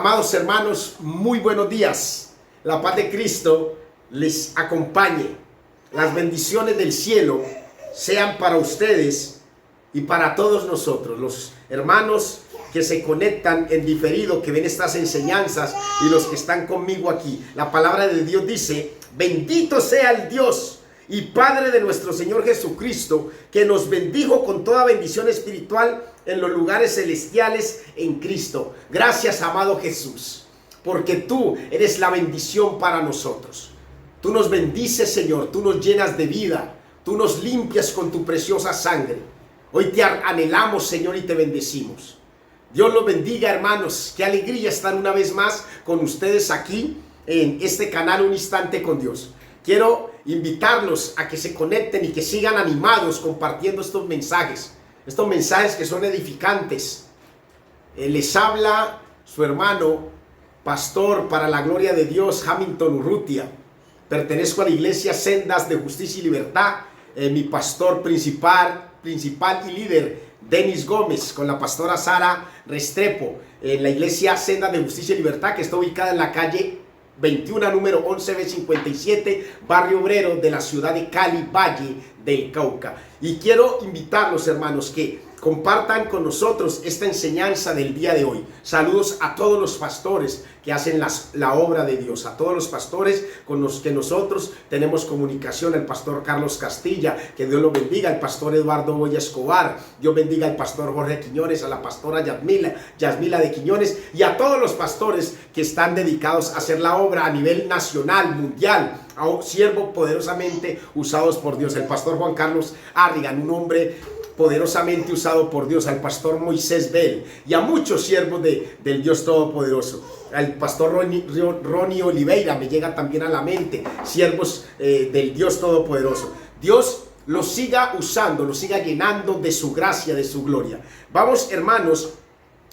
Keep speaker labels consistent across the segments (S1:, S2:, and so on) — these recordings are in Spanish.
S1: Amados hermanos, muy buenos días. La paz de Cristo les acompañe. Las bendiciones del cielo sean para ustedes y para todos nosotros, los hermanos que se conectan en diferido, que ven estas enseñanzas, y los que están conmigo aquí. La palabra de Dios dice: bendito sea el Dios y Padre de nuestro Señor Jesucristo, que nos bendijo con toda bendición espiritual en los lugares celestiales en Cristo. Gracias, amado Jesús, porque tú eres la bendición para nosotros. Tú nos bendices, Señor, tú nos llenas de vida, tú nos limpias con tu preciosa sangre. Hoy te anhelamos, Señor, y te bendecimos. Dios los bendiga, hermanos. Qué alegría estar una vez más con ustedes aquí en este canal Un Instante con Dios. Quiero invitarlos a que se conecten y que sigan animados compartiendo estos mensajes que son edificantes. Les habla su hermano, pastor para la gloria de Dios, Hamilton Urrutia. Pertenezco a la iglesia Sendas de Justicia y Libertad. Mi pastor principal y líder, Denis Gómez, con la pastora Sara Restrepo, en la iglesia Sendas de Justicia y Libertad, que está ubicada en la calle 21, número 11B57, barrio obrero de la ciudad de Cali, Valle del Cauca. Y quiero invitarlos, hermanos, que compartan con nosotros esta enseñanza del día de hoy. Saludos a todos los pastores que hacen la obra de Dios, a todos los pastores con los que nosotros tenemos comunicación, el pastor Carlos Castilla, que Dios lo bendiga, el pastor Eduardo Boya Escobar, Dios bendiga al pastor Jorge Quiñones, a la pastora Yasmila de Quiñones, y a todos los pastores que están dedicados a hacer la obra a nivel nacional, mundial, a siervos poderosamente usados por Dios. El pastor Juan Carlos Arrigan, un hombre poderosamente usado por Dios, al pastor Moisés Bell y a muchos siervos del Dios Todopoderoso. Al pastor Ronnie Oliveira me llega también a la mente, siervos del Dios Todopoderoso. Dios los siga usando, los siga llenando de su gracia, de su gloria. Vamos, hermanos,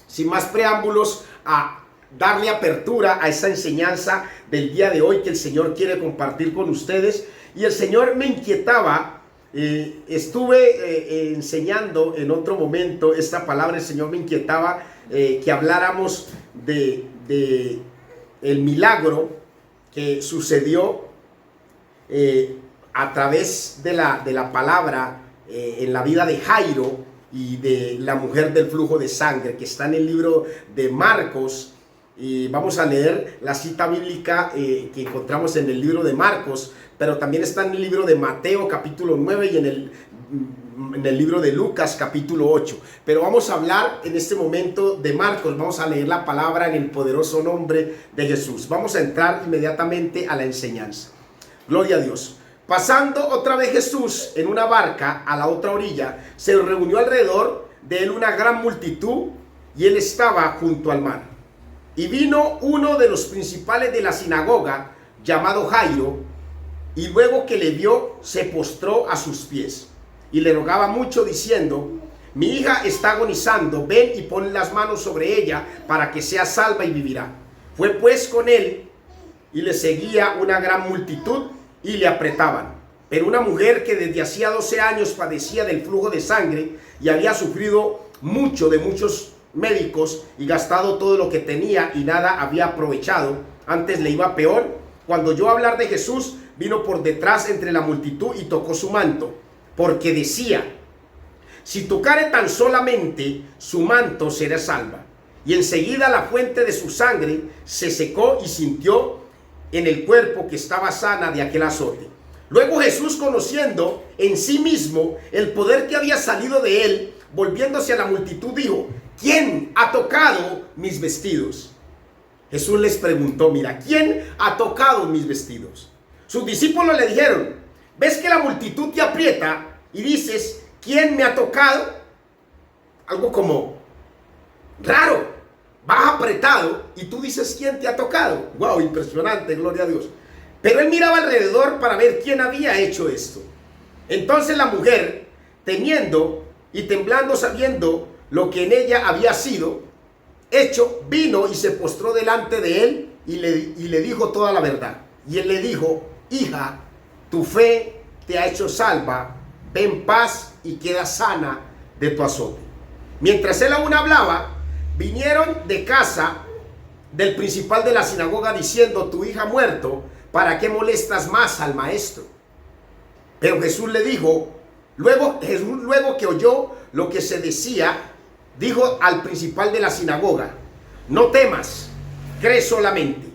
S1: sin más preámbulos, a darle apertura a esta enseñanza del día de hoy que el Señor quiere compartir con ustedes. Y el Señor me inquietaba. Estuve enseñando en otro momento esta palabra. El Señor me inquietaba que habláramos de el milagro que sucedió a través de la palabra en la vida de Jairo y de la mujer del flujo de sangre, que está en el libro de Marcos. Y vamos a leer la cita bíblica que encontramos en el libro de Marcos, pero también está en el libro de Mateo capítulo 9 y en el libro de Lucas capítulo 8. Pero vamos a hablar en este momento de Marcos. Vamos a leer la palabra en el poderoso nombre de Jesús. Vamos a entrar inmediatamente a la enseñanza. Gloria a Dios. Pasando otra vez Jesús en una barca a la otra orilla, se reunió alrededor de él una gran multitud, y él estaba junto al mar. Y vino uno de los principales de la sinagoga, llamado Jairo, y luego que le vio, se postró a sus pies y le rogaba mucho, diciendo: mi hija está agonizando, ven y pon las manos sobre ella para que sea salva y vivirá. Fue pues con él, y le seguía una gran multitud y le apretaban. Pero una mujer que desde hacía 12 años padecía del flujo de sangre y había sufrido mucho de muchos médicos y gastado todo lo que tenía y nada había aprovechado, antes le iba peor, cuando oyó hablar de Jesús, vino por detrás entre la multitud y tocó su manto, porque decía: si tocare tan solamente su manto, será salva. Y enseguida la fuente de su sangre se secó y sintió en el cuerpo que estaba sana de aquel azote. Luego Jesús, conociendo en sí mismo el poder que había salido de él, volviéndose a la multitud, dijo: ¿quién ha tocado mis vestidos? Jesús les preguntó: mira, ¿quién ha tocado mis vestidos? Sus discípulos le dijeron: ¿ves que la multitud te aprieta y dices: ¿quién me ha tocado? Algo como raro, vas apretado y tú dices: ¿quién te ha tocado? Wow, impresionante, gloria a Dios. Pero él miraba alrededor para ver quién había hecho esto. Entonces la mujer, temiendo y temblando, sabiendo lo que en ella había sido hecho, vino y se postró delante de él y le dijo toda la verdad. Y él le dijo: hija, tu fe te ha hecho salva, ve en paz y queda sana de tu azote. Mientras él aún hablaba, vinieron de casa del principal de la sinagoga diciendo: tu hija ha muerto, ¿para qué molestas más al maestro? Pero Jesús le dijo, luego que oyó lo que se decía, dijo al principal de la sinagoga: no temas, cree solamente.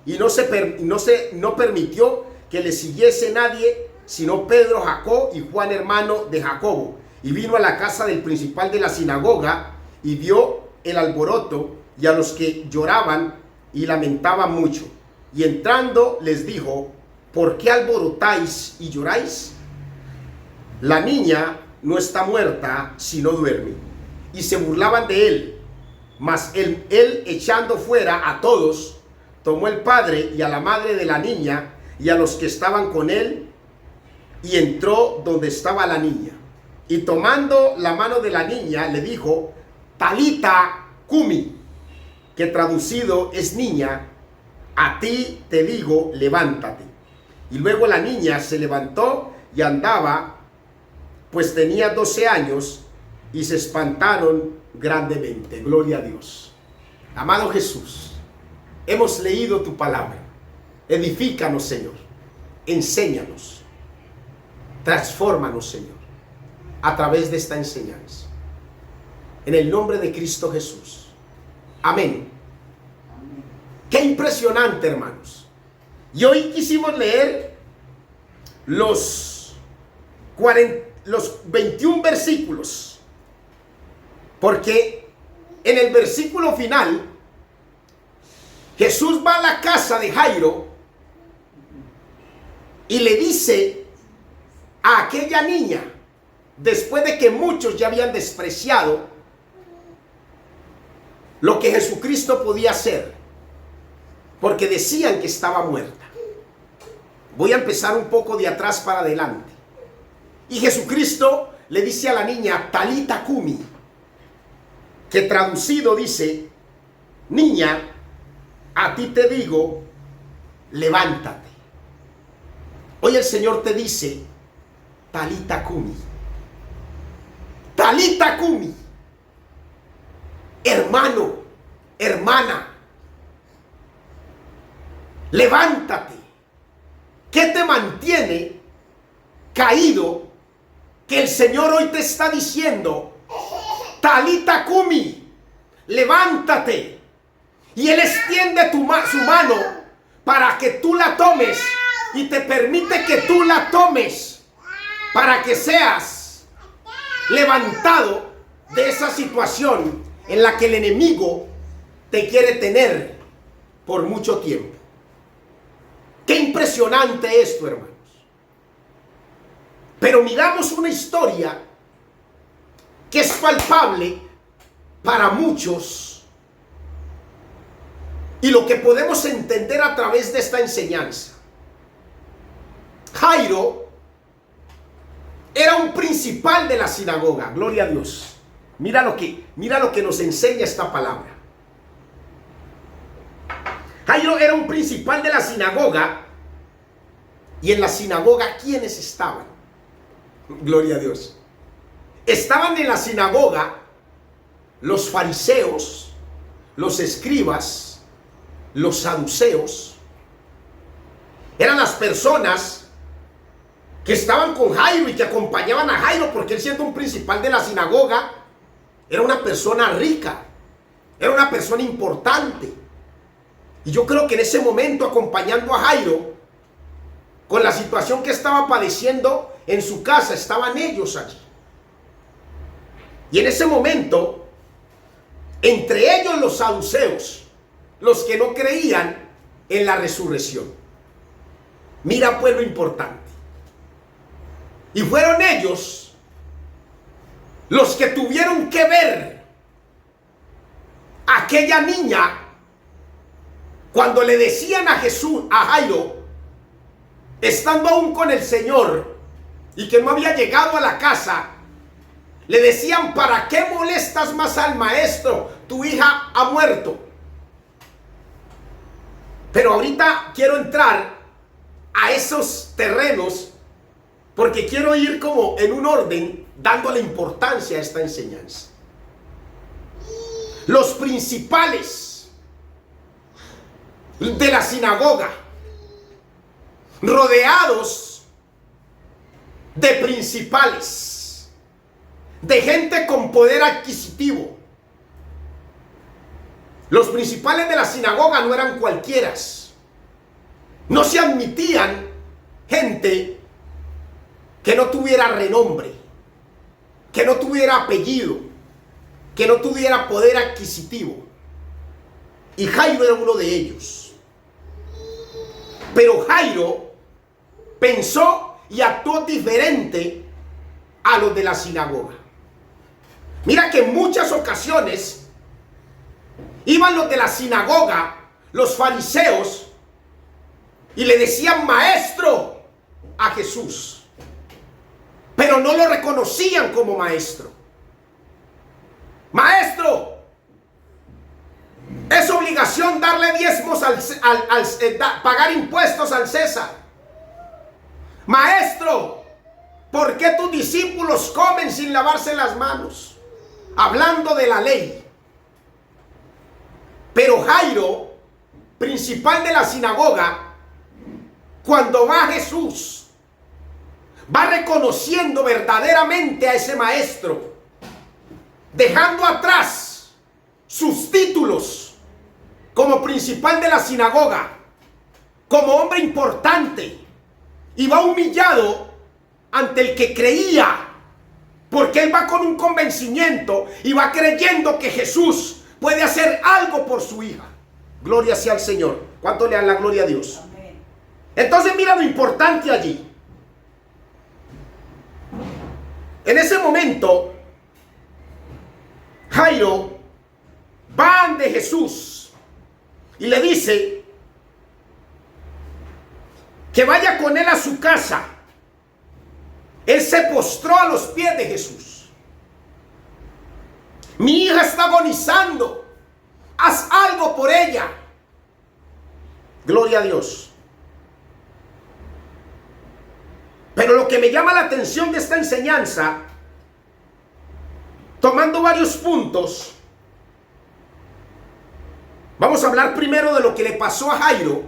S1: Y no permitió que le siguiese nadie, sino Pedro, Jacob y Juan, hermano de Jacobo. Y vino a la casa del principal de la sinagoga y vio el alboroto y a los que lloraban y lamentaban mucho. Y entrando les dijo: ¿por qué alborotáis y lloráis? La niña no está muerta, sino duerme. Y se burlaban de él. Mas él echando fuera a todos, tomó el padre y a la madre de la niña y a los que estaban con él, y entró donde estaba la niña. Y tomando la mano de la niña, le dijo: Talita cumi, que traducido es niña, a ti te digo, levántate. Y luego la niña se levantó y andaba, pues tenía 12 años, y se espantaron grandemente. Gloria a Dios. Amado Jesús, hemos leído tu palabra. Edifícanos, Señor. Enséñanos. Transfórmanos, Señor, a través de esta enseñanza. En el nombre de Cristo Jesús. Amén. Qué impresionante, hermanos. Y hoy quisimos leer los 21 versículos, porque en el versículo final Jesús va a la casa de Jairo y le dice a aquella niña, después de que muchos ya habían despreciado lo que Jesucristo podía hacer, porque decían que estaba muerta. Voy a empezar un poco de atrás para adelante. Y Jesucristo le dice a la niña: Talita cumi, que traducido dice: niña, a ti te digo, levántate. Hoy el Señor te dice: Talita cumi. Talita cumi. Hermano, hermana, levántate. ¿Qué te mantiene caído? Que el Señor hoy te está diciendo: Talita cumi, levántate. Y Él extiende su mano para que tú la tomes, y te permite que tú la tomes para que seas levantado de esa situación en la que el enemigo te quiere tener por mucho tiempo. Qué impresionante esto, hermanos. Pero miramos una historia que es palpable para muchos, y lo que podemos entender a través de esta enseñanza. Jairo era un principal de la sinagoga. Gloria a Dios. Mira lo que nos enseña esta palabra. Jairo era un principal de la sinagoga. Y en la sinagoga, ¿quiénes estaban? Gloria a Dios. Estaban en la sinagoga los fariseos, los escribas, los saduceos. Eran las personas que estaban con Jairo y que acompañaban a Jairo, porque él, siendo un principal de la sinagoga, era una persona rica, era una persona importante. Y yo creo que en ese momento, acompañando a Jairo con la situación que estaba padeciendo en su casa, estaban ellos allí. Y en ese momento, entre ellos los saduceos, los que no creían en la resurrección. Mira pues lo importante. Y fueron ellos los que tuvieron que ver a aquella niña cuando le decían a Jairo, estando aún con el Señor y que no había llegado a la casa, le decían: ¿para qué molestas más al maestro? Tu hija ha muerto. Pero ahorita quiero entrar a esos terrenos, porque quiero ir como en un orden, dándole importancia a esta enseñanza. Los principales de la sinagoga, rodeados de principales, de gente con poder adquisitivo. Los principales de la sinagoga no eran cualquieras. No se admitían gente que no tuviera renombre, que no tuviera apellido, que no tuviera poder adquisitivo. Y Jairo era uno de ellos. Pero Jairo pensó y actuó diferente a los de la sinagoga. Mira que en muchas ocasiones iban los de la sinagoga, los fariseos, y le decían maestro a Jesús, pero no lo reconocían como maestro. Maestro, es obligación darle diezmos pagar impuestos al César. Maestro, ¿por qué tus discípulos comen sin lavarse las manos? Hablando de la ley. Pero Jairo, principal de la sinagoga, cuando va a Jesús, va reconociendo verdaderamente a ese maestro, dejando atrás sus títulos como principal de la sinagoga, como hombre importante, y va humillado ante el que creía, porque él va con un convencimiento y va creyendo que Jesús puede hacer algo por su hija. Gloria sea al Señor. ¿Cuánto le dan la gloria a Dios? Amén. Entonces mira lo importante allí. En ese momento, Jairo va ante Jesús y le dice que vaya con él a su casa. Él se postró a los pies de Jesús. Mi hija está agonizando. Haz algo por ella. Gloria a Dios. Pero lo que me llama la atención de esta enseñanza, tomando varios puntos, vamos a hablar primero de lo que le pasó a Jairo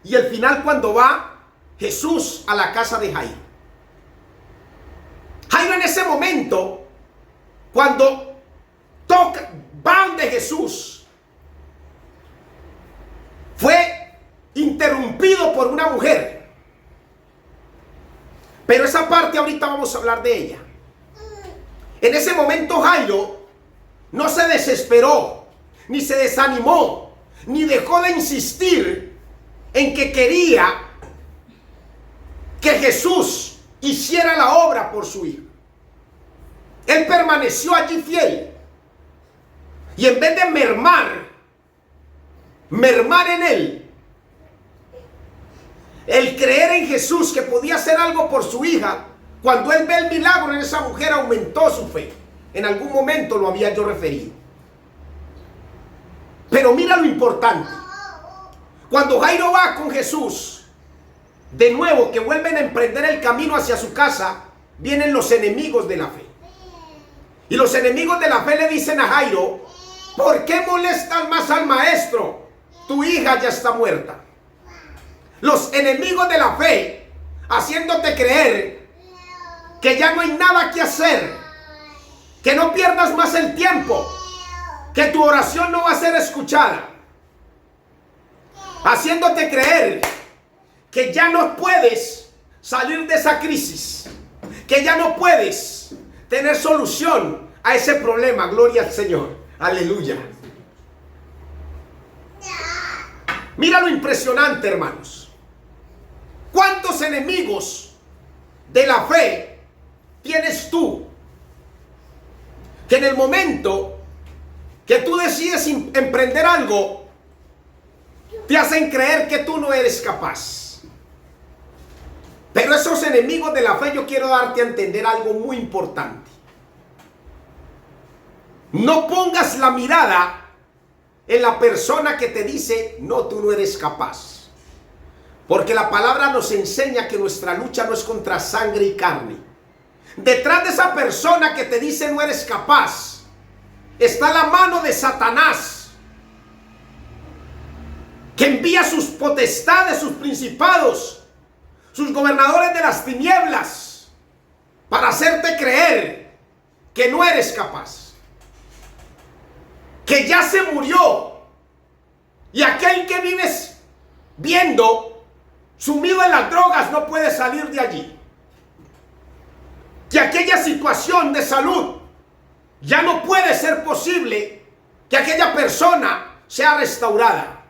S1: y el final cuando va Jesús a la casa de Jairo. Jairo en ese momento, cuando van de Jesús, fue interrumpido por una mujer. Pero esa parte ahorita vamos a hablar de ella. En ese momento Jairo no se desesperó, ni se desanimó, ni dejó de insistir en que quería que Jesús hiciera la obra por su hijo. Él permaneció allí fiel. Y en vez de mermar en él, el creer en Jesús que podía hacer algo por su hija, cuando él ve el milagro en esa mujer, aumentó su fe. En algún momento lo había yo referido. Pero mira lo importante. Cuando Jairo va con Jesús, de nuevo que vuelven a emprender el camino hacia su casa, vienen los enemigos de la fe. Y los enemigos de la fe le dicen a Jairo: ¿por qué molestas más al maestro? Tu hija ya está muerta. Los enemigos de la fe, haciéndote creer que ya no hay nada que hacer, que no pierdas más el tiempo, que tu oración no va a ser escuchada, haciéndote creer que ya no puedes salir de esa crisis, que ya no puedes tener solución a ese problema. Gloria al Señor. Aleluya. Mira lo impresionante, hermanos. ¿Cuántos enemigos de la fe tienes tú? Que en el momento que tú decides emprender algo, te hacen creer que tú no eres capaz. Pero esos enemigos de la fe, yo quiero darte a entender algo muy importante. No pongas la mirada en la persona que te dice: no, tú no eres capaz. Porque la palabra nos enseña que nuestra lucha no es contra sangre y carne. Detrás de esa persona que te dice no eres capaz, está la mano de Satanás. que envía sus potestades, sus principados, sus gobernadores de las tinieblas, para hacerte creer que no eres capaz, que ya se murió, y aquel que vives viendo sumido en las drogas no puede salir de allí, que aquella situación de salud ya no puede ser posible, que aquella persona sea restaurada,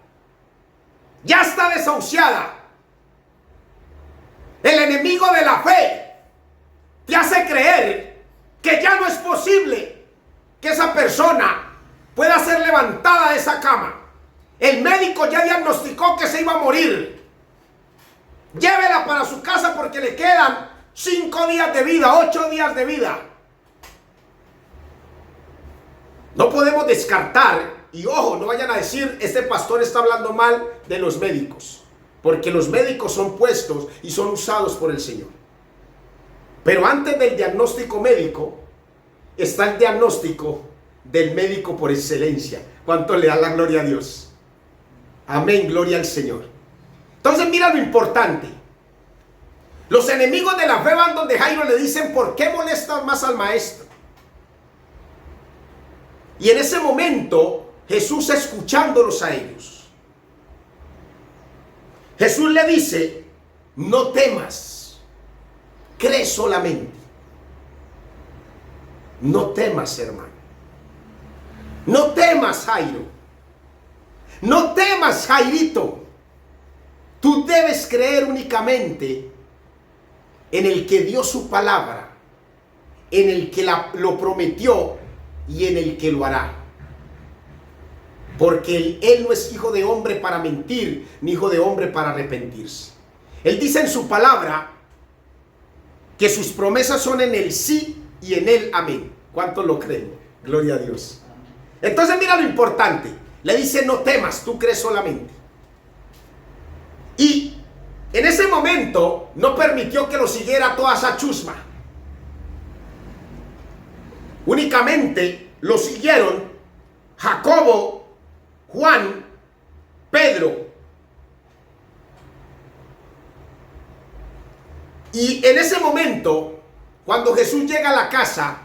S1: ya está desahuciada. El enemigo de la fe te hace creer que ya no es posible que esa persona pueda ser levantada de esa cama. El médico ya diagnosticó que se iba a morir. Llévela para su casa porque le quedan 5 días de vida, 8 días de vida. No podemos descartar, y ojo, no vayan a decir, este pastor está hablando mal de los médicos, porque los médicos son puestos y son usados por el Señor. Pero antes del diagnóstico médico, está el diagnóstico del médico por excelencia. ¿Cuánto le da la gloria a Dios? Amén, gloria al Señor. Entonces mira lo importante. Los enemigos de la fe van donde Jairo, le dicen: ¿por qué molestas más al maestro? Y en ese momento Jesús, escuchándolos a ellos, Jesús le dice: no temas, cree solamente. No temas, hermano. No temas, Jairo. No temas, Jairito. Tú debes creer únicamente en el que dio su palabra, en el que lo prometió y en el que lo hará. Porque él no es hijo de hombre para mentir, ni hijo de hombre para arrepentirse. Él dice en su palabra que sus promesas son en el sí y en el amén. ¿Cuántos lo creen? Gloria a Dios. Entonces mira lo importante. Le dice: no temas, tú crees solamente. Y en ese momento no permitió que lo siguiera toda esa chusma. Únicamente lo siguieron Jacobo, Juan, Pedro. Y en ese momento, cuando Jesús llega a la casa,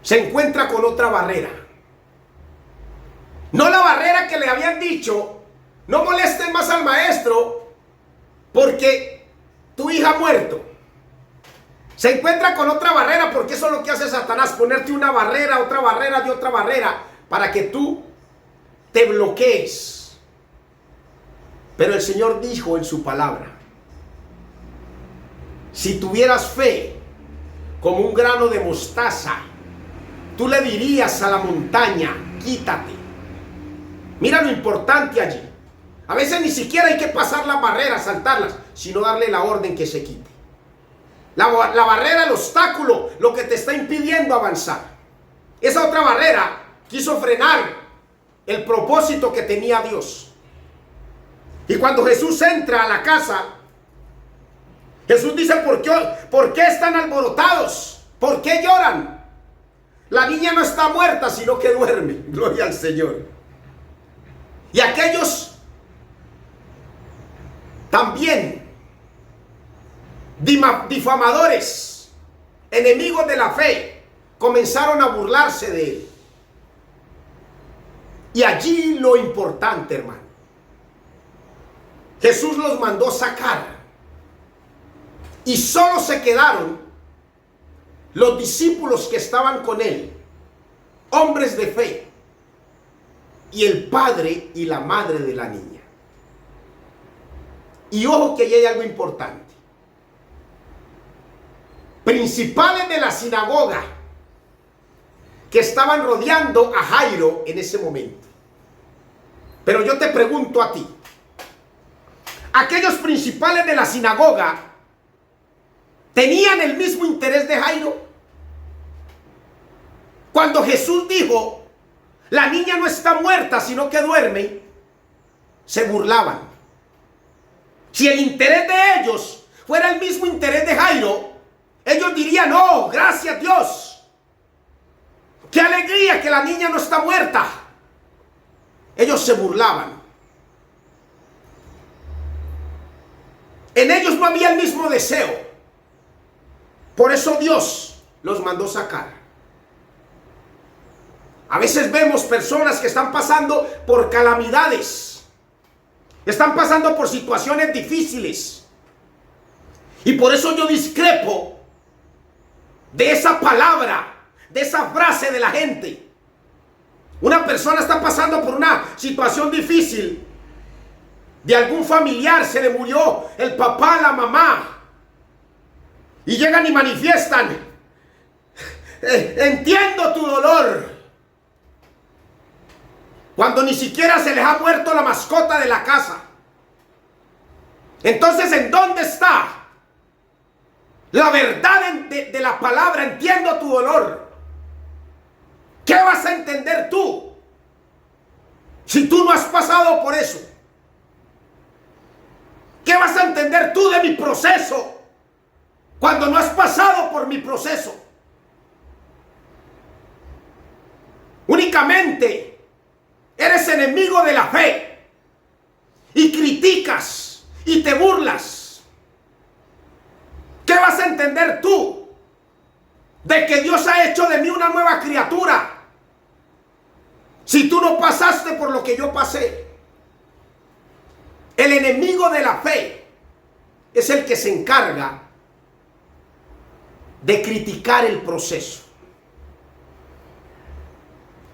S1: se encuentra con otra barrera. No la barrera que le habían dicho: no molesten más al maestro porque tu hija ha muerto. Se encuentra con otra barrera, porque eso es lo que hace Satanás: ponerte una barrera, otra barrera de otra barrera, para que tú te bloquees. Pero el Señor dijo en su palabra: si tuvieras fe como un grano de mostaza, tú le dirías a la montaña: quítate. Mira lo importante allí. A veces ni siquiera hay que pasar las barreras, saltarlas, sino darle la orden que se quite. La barrera, el obstáculo, lo que te está impidiendo avanzar. Esa otra barrera quiso frenar el propósito que tenía Dios. Y cuando Jesús entra a la casa, Jesús dice: ¿por qué están alborotados? ¿Por qué lloran? La niña no está muerta, sino que duerme. Gloria al Señor. Y aquellos también difamadores, enemigos de la fe, comenzaron a burlarse de él. Y allí lo importante, hermano, Jesús los mandó sacar, y solo se quedaron los discípulos que estaban con él, hombres de fe, y el padre y la madre de la niña. Y ojo, que ahí hay algo importante. Principales de la sinagoga que estaban rodeando a Jairo en ese momento. Pero yo te pregunto a ti: ¿aquellos principales de la sinagoga tenían el mismo interés de Jairo? Cuando Jesús dijo: la niña no está muerta, sino que duerme, se burlaban. Si el interés de ellos fuera el mismo interés de Jairo, ellos dirían: oh, gracias Dios, qué alegría que la niña no está muerta. Ellos se burlaban. En ellos no había el mismo deseo. Por eso Dios los mandó sacar. A veces vemos personas que están pasando por calamidades. Están pasando por situaciones difíciles. Y por eso yo discrepo de esa palabra, de esa frase de la gente. Una persona está pasando por una situación difícil. De algún familiar, se le murió el papá, la mamá. Y llegan y manifiestan: entiendo tu dolor. Cuando ni siquiera se les ha muerto la mascota de la casa. Entonces, ¿en dónde está la verdad de la palabra? Entiendo tu dolor. ¿Qué vas a entender tú si tú no has pasado por eso? ¿Qué vas a entender tú de mi proceso cuando no has pasado por mi proceso? Únicamente eres enemigo de la fe y criticas y te burlas. ¿Qué vas a entender tú de que Dios ha hecho de mí una nueva criatura si tú no pasaste por lo que yo pasé? El enemigo de la fe es el que se encarga de criticar el proceso.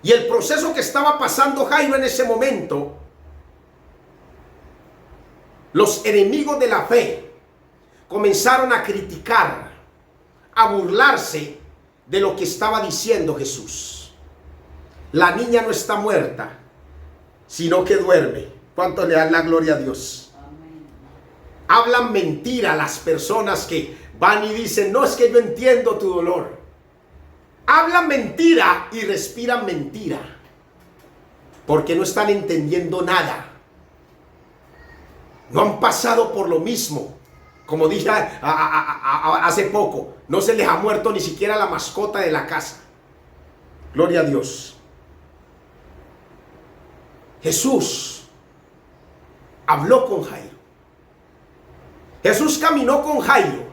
S1: Y el proceso que estaba pasando Jairo en ese momento, los enemigos de la fe comenzaron a criticar, a burlarse de lo que estaba diciendo Jesús. La niña no está muerta, sino que duerme. ¿Cuánto le dan la gloria a Dios? Amén. Hablan mentira las personas que van y dicen: no, es que yo entiendo tu dolor. Hablan mentira y respiran mentira, porque no están entendiendo nada. No han pasado por lo mismo. Como dije hace poco, no se les ha muerto ni siquiera la mascota de la casa. Gloria a Dios. Jesús habló con Jairo. Jesús caminó con Jairo.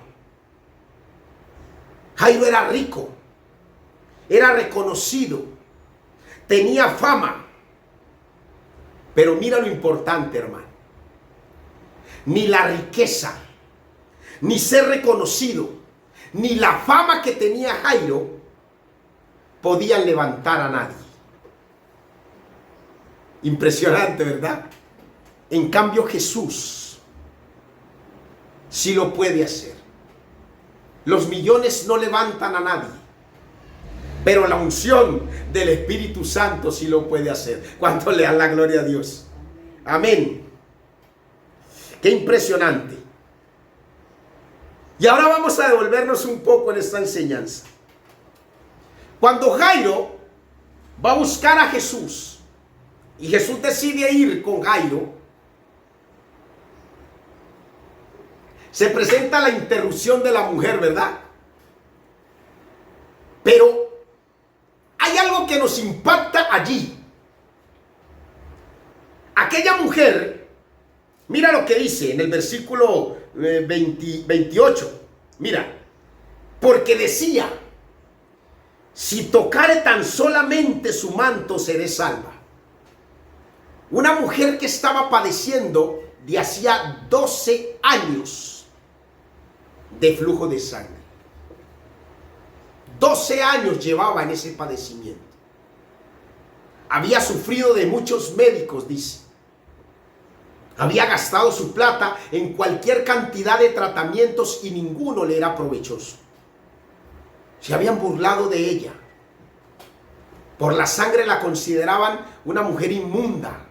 S1: Jairo era rico, era reconocido, tenía fama. Pero mira lo importante, hermano. Ni la riqueza, ni ser reconocido, ni la fama que tenía Jairo podían levantar a nadie. Impresionante, ¿verdad? En cambio, Jesús sí lo puede hacer. Los millones no levantan a nadie, pero la unción del Espíritu Santo sí lo puede hacer. ¿Cuánto le dan la gloria a Dios? Amén. Qué impresionante. Y ahora vamos a devolvernos un poco en esta enseñanza. Cuando Jairo va a buscar a Jesús y Jesús decide ir con Jairo, se presenta la interrupción de la mujer, ¿verdad? Pero hay algo que nos impacta allí. Aquella mujer, mira lo que dice en el versículo 28. Mira, porque decía: si tocare tan solamente su manto, seré salva. Una mujer que estaba padeciendo de hacía 12 años de flujo de sangre. 12 años llevaba en ese padecimiento. Había sufrido de muchos médicos, dice. Había gastado su plata en cualquier cantidad de tratamientos y ninguno le era provechoso. Se habían burlado de ella. Por la sangre la consideraban una mujer inmunda.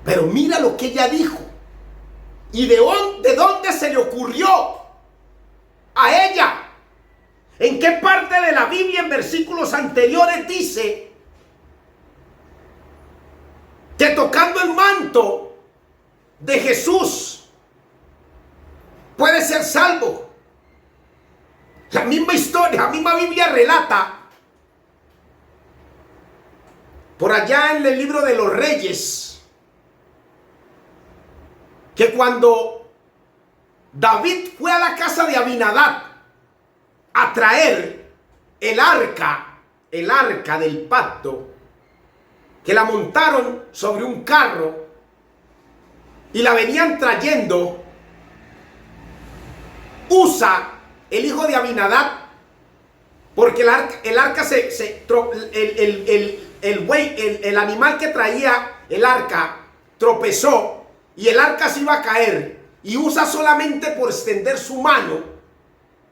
S1: Pero mira lo que ella dijo. ¿Y de dónde se le ocurrió a ella? ¿En qué parte de la Biblia en versículos anteriores dice que tocando el manto de Jesús puede ser salvo? La misma historia, la misma Biblia relata por allá en el libro de los Reyes que cuando David fue a la casa de Abinadab a traer el arca del pacto, que la montaron sobre un carro y la venían trayendo, Usa, el hijo de Abinadab, porque el arca el animal que traía el arca tropezó y el arca se iba a caer, y Usa, solamente por extender su mano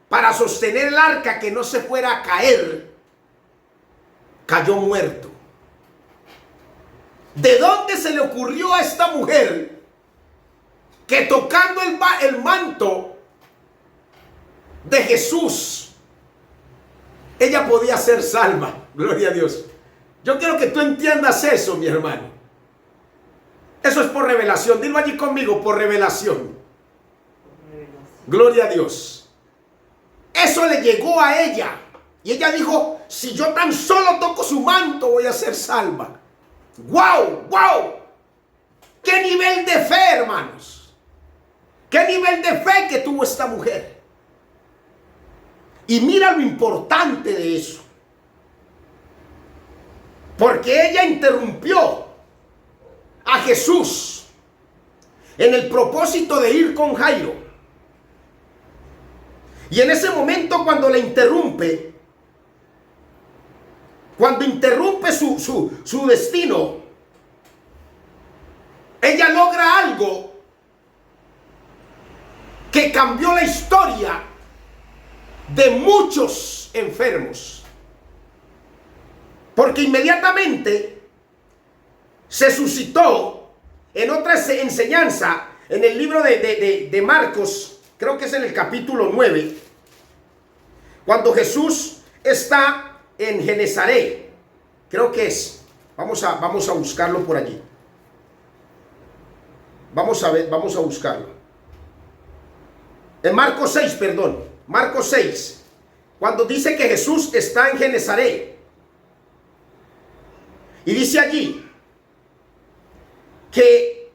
S1: para sostener el arca que no se fuera a caer, cayó muerto. ¿De dónde se le ocurrió a esta mujer que tocando el manto de Jesús ella podía ser salva? Gloria a Dios. Yo quiero que tú entiendas eso, mi hermano. Eso es por revelación. Dilo allí conmigo, por revelación. Gloria a Dios. Eso le llegó a ella. Y ella dijo, si yo tan solo toco su manto, voy a ser salva. ¡Wow! ¡Wow! ¡Qué nivel de fe, hermanos! ¡Qué nivel de fe que tuvo esta mujer! Y mira lo importante de eso. Porque ella interrumpió a Jesús en el propósito de ir con Jairo. Y en ese momento, cuando le interrumpe, su destino, ella logra algo que cambió la historia de muchos enfermos. Porque inmediatamente se suscitó en otra enseñanza, en el libro de Marcos, creo que es en el capítulo 9, cuando Jesús está en Genezaret, creo que es. Vamos a buscarlo por allí. Vamos a buscarlo. En Marcos 6, perdón. Marcos 6, cuando dice que Jesús está en Genezaret. Y dice allí que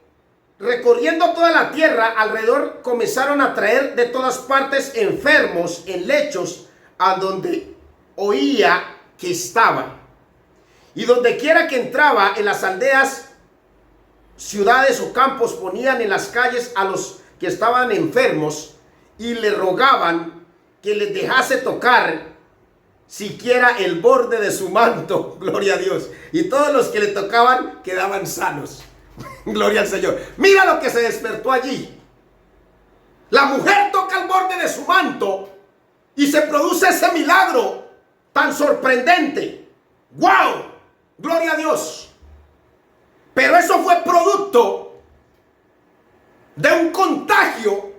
S1: recorriendo toda la tierra alrededor comenzaron a traer de todas partes enfermos en lechos a donde oía que estaba. Y donde quiera que entraba, en las aldeas, ciudades o campos, ponían en las calles a los que estaban enfermos y le rogaban que les dejase tocar siquiera el borde de su manto. Gloria a Dios. Y todos los que le tocaban quedaban sanos. Gloria al Señor. Mira lo que se despertó allí. La mujer toca el borde de su manto y se produce ese milagro tan sorprendente. ¡Wow! Gloria a Dios. Pero eso fue producto de un contagio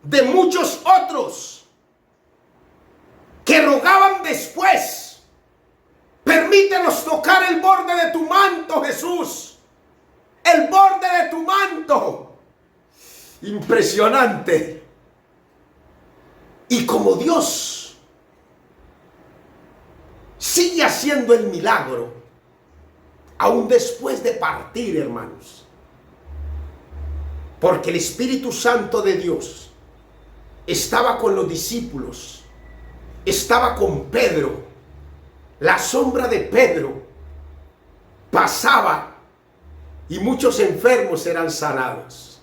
S1: de muchos otros que rogaban después: permítenos tocar el borde de tu manto, Jesús. El borde de tu manto. Impresionante. Y como Dios sigue haciendo el milagro, aún después de partir, hermanos. Porque el Espíritu Santo de Dios estaba con los discípulos. Estaba con Pedro. La sombra de Pedro pasaba y muchos enfermos eran sanados.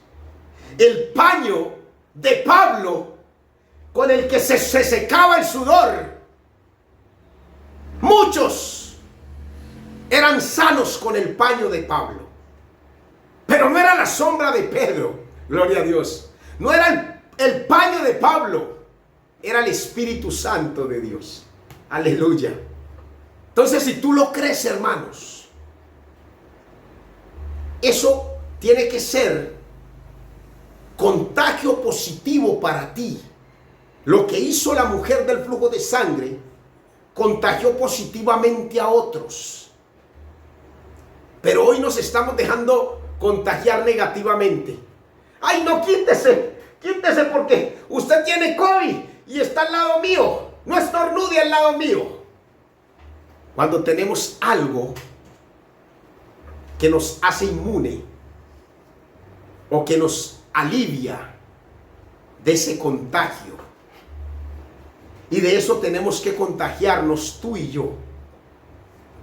S1: El paño de Pablo con el que se secaba el sudor, muchos eran sanos con el paño de Pablo. Pero no era la sombra de Pedro, gloria a Dios. No era el paño de Pablo. Era el Espíritu Santo de Dios. Aleluya. Entonces, si tú lo crees, hermanos, eso tiene que ser contagio positivo para ti. Lo que hizo la mujer del flujo de sangre contagió positivamente a otros. Pero hoy nos estamos dejando contagiar negativamente. Ay, no, quítese porque usted tiene COVID y está al lado mío. No estornude al lado mío. Cuando tenemos algo que nos hace inmune o que nos alivia de ese contagio. Y de eso tenemos que contagiarnos tú y yo,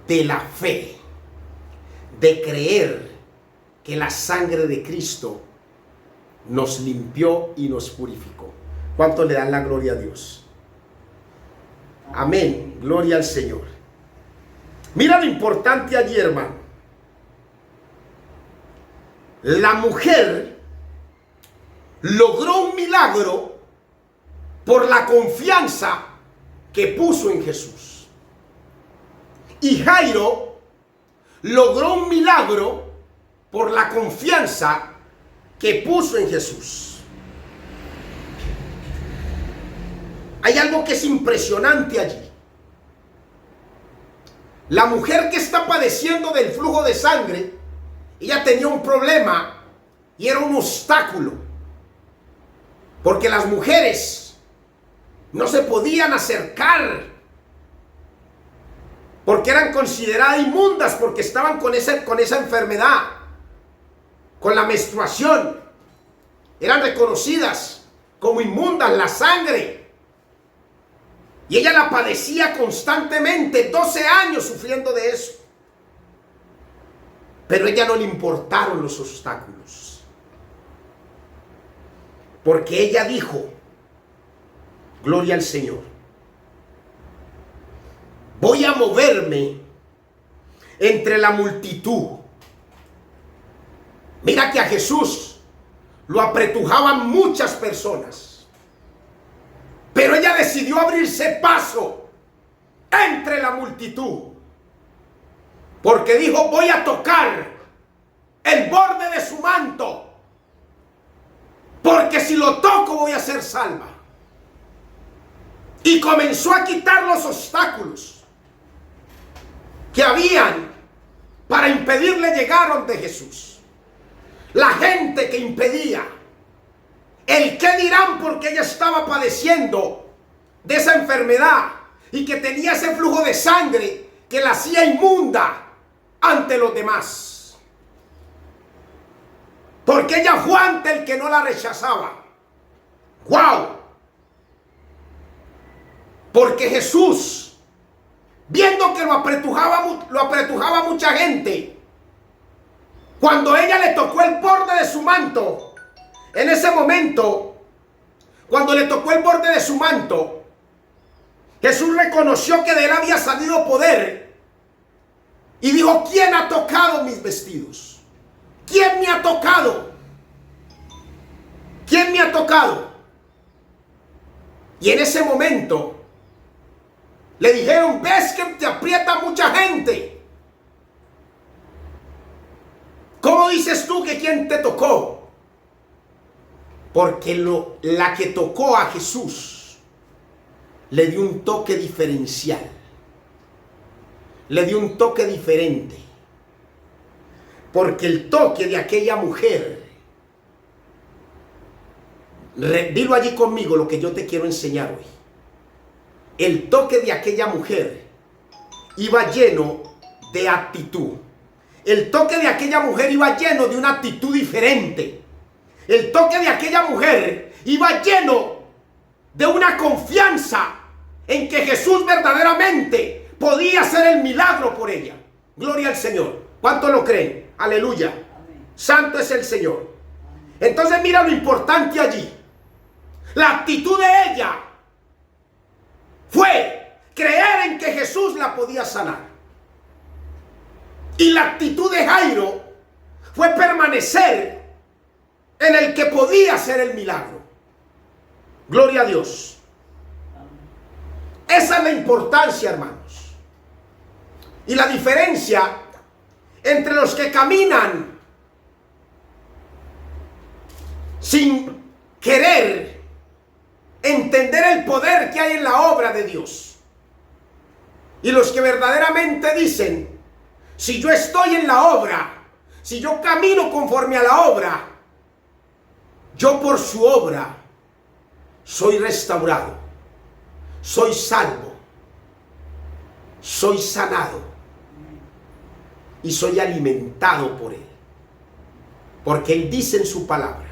S1: de la fe, de creer que la sangre de Cristo nos limpió y nos purificó. ¿Cuánto le dan la gloria a Dios? Amén, gloria al Señor. Mira lo importante allí, hermano. La mujer logró un milagro por la confianza que puso en Jesús. Y Jairo logró un milagro por la confianza que puso en Jesús. Hay algo que es impresionante allí. La mujer que está padeciendo del flujo de sangre, ella tenía un problema y era un obstáculo, porque las mujeres no se podían acercar, porque eran consideradas inmundas, porque estaban con esa enfermedad, con la menstruación. Eran reconocidas como inmundas, la sangre. Y ella la padecía constantemente, 12 años sufriendo de eso. Pero a ella no le importaron los obstáculos, porque ella dijo, gloria al Señor, voy a moverme entre la multitud. Mira que a Jesús lo apretujaban muchas personas, pero ella decidió abrirse paso entre la multitud, porque dijo, voy a tocar el borde de su manto, porque si lo toco voy a ser salva. Y comenzó a quitar los obstáculos que habían para impedirle llegar donde Jesús. La gente que impedía, el qué dirán, porque ella estaba padeciendo de esa enfermedad y que tenía ese flujo de sangre que la hacía inmunda ante los demás, porque ella fue ante el que no la rechazaba. ¡Wow! Porque Jesús, viendo que lo apretujaba mucha gente, cuando ella le tocó el borde de su manto, en ese momento, cuando le tocó el borde de su manto, Jesús reconoció que de él había salido poder y dijo, ¿quién ha tocado mis vestidos? ¿Quién me ha tocado? ¿Quién me ha tocado? Y en ese momento le dijeron, ves que te aprieta mucha gente. ¿Cómo dices tú que quién te tocó? Porque la que tocó a Jesús le dio un toque diferencial. Le dio un toque diferente. Porque el toque de aquella mujer, dilo allí conmigo lo que yo te quiero enseñar hoy. El toque de aquella mujer iba lleno de actitud. El toque de aquella mujer iba lleno de una actitud diferente. El toque de aquella mujer iba lleno de una confianza en que Jesús verdaderamente podía hacer el milagro por ella. Gloria al Señor. ¿Cuántos lo creen? Aleluya. Amén. Santo es el Señor. Entonces mira lo importante allí. La actitud de ella fue creer en que Jesús la podía sanar. Y la actitud de Jairo fue permanecer en el que podía hacer el milagro. Gloria a Dios. Esa es la importancia, hermanos. Y la diferencia entre los que caminan sin querer entender el poder que hay en la obra de Dios y los que verdaderamente dicen, si yo estoy en la obra, si yo camino conforme a la obra, yo por su obra soy restaurado, soy salvo, soy sanado y soy alimentado por Él. Porque Él dice en su palabra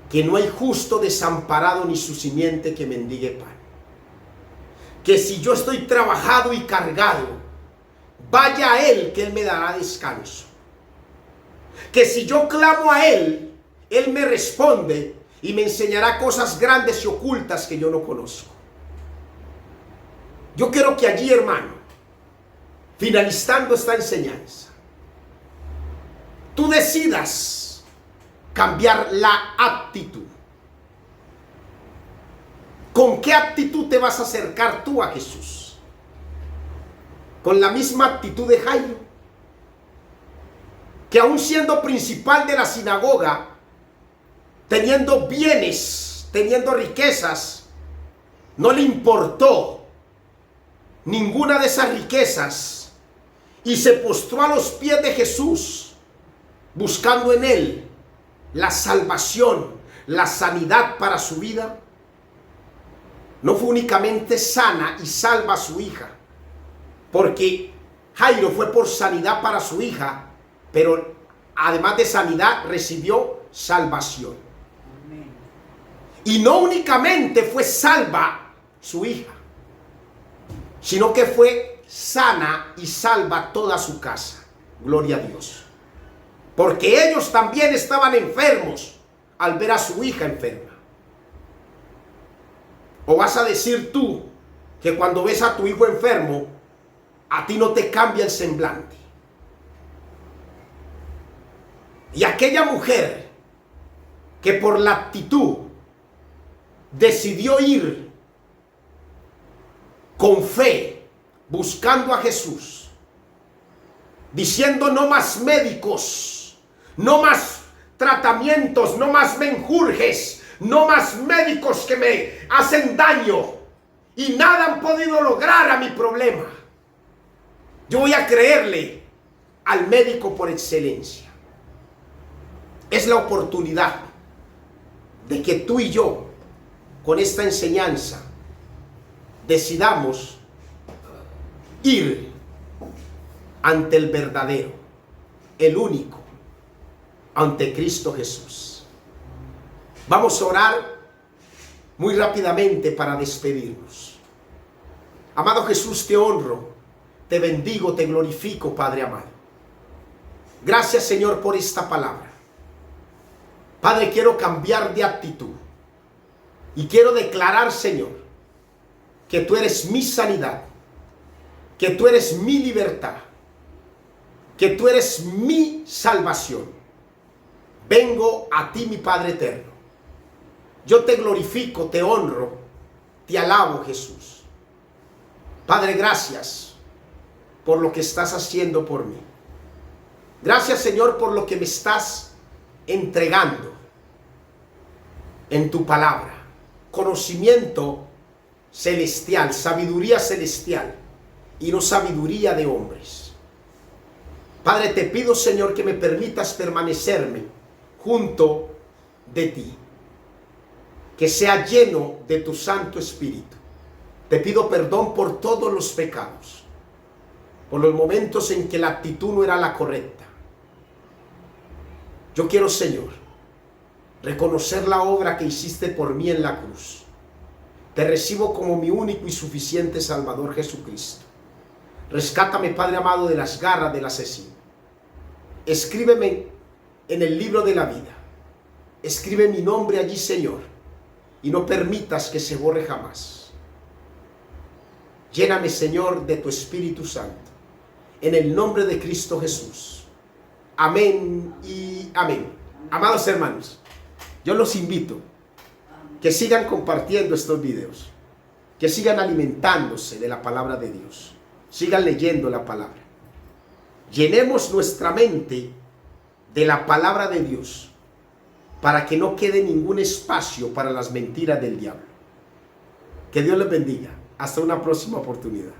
S1: que no hay justo desamparado ni su simiente que mendigue pan. Que si yo estoy trabajado y cargado, vaya a Él, que Él me dará descanso. Que si yo clamo a Él, Él me responde y me enseñará cosas grandes y ocultas que yo no conozco. Yo quiero que allí, hermano, finalizando esta enseñanza, tú decidas cambiar la actitud. ¿Con qué actitud te vas a acercar tú a Jesús? ¿Con la misma actitud de Jairo? Que aún siendo principal de la sinagoga, teniendo bienes, teniendo riquezas, no le importó ninguna de esas riquezas y se postró a los pies de Jesús, buscando en Él la salvación, la sanidad para su vida. No fue únicamente sana y salva a su hija, porque Jairo fue por sanidad para su hija, pero además de sanidad recibió salvación. Amén. Y no únicamente fue salva su hija, sino que fue sana y salva toda su casa. Gloria a Dios. Porque ellos también estaban enfermos al ver a su hija enferma. ¿O vas a decir tú que cuando ves a tu hijo enfermo, a ti no te cambia el semblante? Y aquella mujer que por la actitud decidió ir con fe, buscando a Jesús, diciendo: no más médicos, no más tratamientos, no más menjurjes, no más médicos que me hacen daño y nada han podido lograr a mi problema. Yo voy a creerle al médico por excelencia. Es la oportunidad de que tú y yo, con esta enseñanza, decidamos ir ante el verdadero, el único, ante Cristo Jesús. Vamos a orar muy rápidamente para despedirnos. Amado Jesús, te honro, te bendigo, te glorifico, Padre amado. Gracias, Señor, por esta palabra. Padre, quiero cambiar de actitud y quiero declarar, Señor, que tú eres mi sanidad, que tú eres mi libertad, que tú eres mi salvación. Vengo a ti, mi Padre eterno. Yo te glorifico, te honro, te alabo, Jesús. Padre, gracias por lo que estás haciendo por mí. Gracias, Señor, por lo que me estás entregando en tu palabra. Conocimiento celestial, sabiduría celestial y no sabiduría de hombres. Padre, te pido, Señor, que me permitas permanecerme junto de ti, que sea lleno de tu Santo Espíritu. Te pido perdón por todos los pecados, por los momentos en que la actitud no era la correcta. Yo quiero, Señor, reconocer la obra que hiciste por mí en la cruz. Te recibo como mi único y suficiente Salvador, Jesucristo. Rescátame, Padre amado, de las garras del asesino. Escríbeme en el libro de la vida. Escribe mi nombre allí, Señor, y no permitas que se borre jamás. Lléname, Señor, de tu Espíritu Santo, en el nombre de Cristo Jesús. Amén y amén. Amados hermanos, yo los invito que sigan compartiendo estos videos, que sigan alimentándose de la palabra de Dios, sigan leyendo la palabra. Llenemos nuestra mente de la palabra de Dios para que no quede ningún espacio para las mentiras del diablo. Que Dios les bendiga. Hasta una próxima oportunidad.